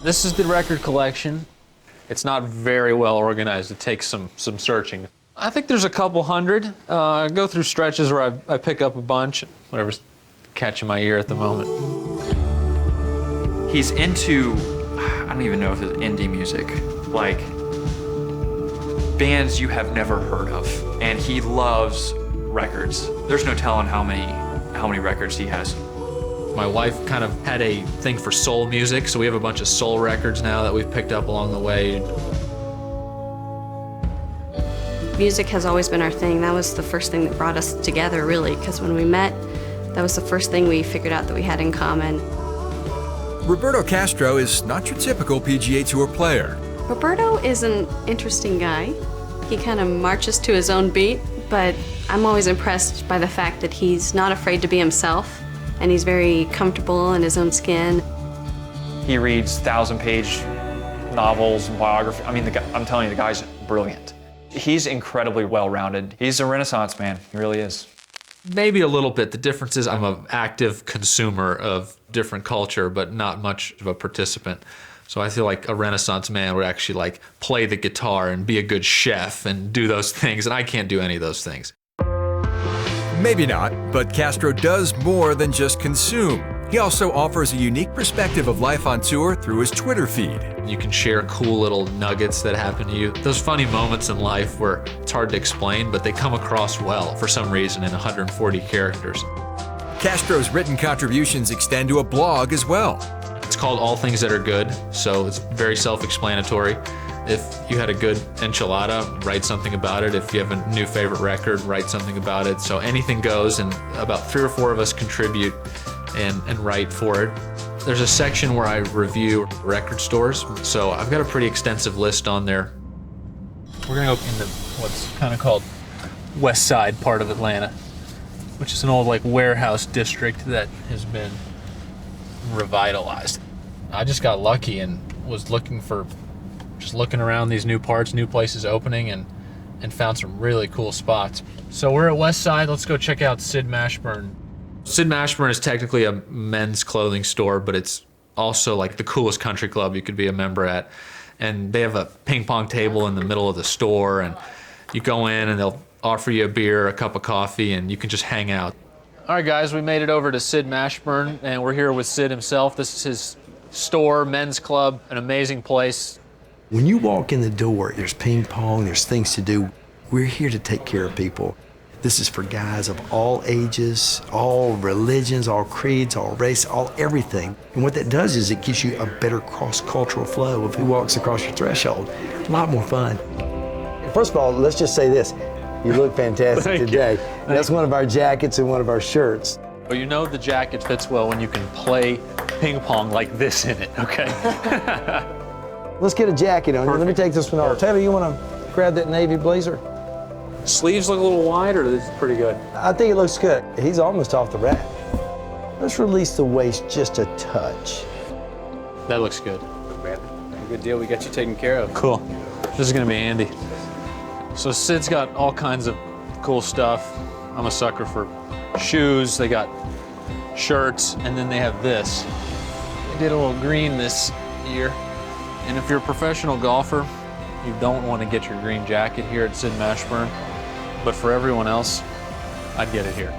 This is the record collection. It's not very well organized. It takes some searching. I think there's a couple hundred. I go through stretches where I pick up a bunch, whatever's catching my ear at the moment. He's into, I don't even know if it's indie music, like bands you have never heard of. And he loves records. There's no telling how many records he has. My wife kind of had a thing for soul music, so we have a bunch of soul records now that we've picked up along the way. Music has always been our thing. That was the first thing that brought us together, really, because when we met, that was the first thing we figured out that we had in common. Roberto Castro is not your typical PGA Tour player. Roberto is an interesting guy. He kind of marches to his own beat, but I'm always impressed by the fact that he's not afraid to be himself, and he's very comfortable in his own skin. He reads 1,000-page novels and biography. I mean, I'm telling you, the guy's brilliant. He's incredibly well-rounded. He's a Renaissance man, he really is. Maybe a little bit. The difference is I'm an active consumer of different culture, but not much of a participant. So I feel like a Renaissance man would actually like play the guitar and be a good chef and do those things, and I can't do any of those things. Maybe not, but Castro does more than just consume. He also offers a unique perspective of life on tour through his Twitter feed. You can share cool little nuggets that happen to you. Those funny moments in life where it's hard to explain, but they come across well for some reason in 140 characters. Castro's written contributions extend to a blog as well. It's called All Things That Are Good, so it's very self-explanatory. If you had a good enchilada, write something about it. If you have a new favorite record, write something about it. So anything goes, and about 3 or 4 of us contribute and write for it. There's a section where I review record stores, so I've got a pretty extensive list on there. We're gonna go into what's kind of called West Side part of Atlanta, which is an old like warehouse district that has been revitalized. I just got lucky and was looking around these new parts, new places opening, and found some really cool spots. So we're at West Side. Let's go check out Sid Mashburn. Sid Mashburn is technically a men's clothing store, but it's also like the coolest country club you could be a member at. And they have a ping pong table in the middle of the store, and you go in and they'll offer you a beer, a cup of coffee, and you can just hang out. All right, guys, we made it over to Sid Mashburn, and we're here with Sid himself. This is his store, men's club, an amazing place. When you walk in the door, there's ping pong, there's things to do. We're here to take care of people. This is for guys of all ages, all religions, all creeds, all race, all everything. And what that does is it gives you a better cross-cultural flow of who walks across your threshold. A lot more fun. First of all, let's just say this. You look fantastic today. That's one of our jackets and one of our shirts. Well, you know the jacket fits well when you can play ping pong like this in it, okay? Let's get a jacket on. Let me take this one off. Taylor, you want to grab that navy blazer? Sleeves look a little wide, or this is pretty good? I think it looks good. He's almost off the rack. Let's release the waist just a touch. That looks good. Good deal, we got you taken care of. Cool. This is gonna be handy. So Sid's got all kinds of cool stuff. I'm a sucker for shoes. They got shirts, and then they have this. They did a little green this year. And if you're a professional golfer, you don't want to get your green jacket here at Sid Mashburn. But for everyone else, I'd get it here.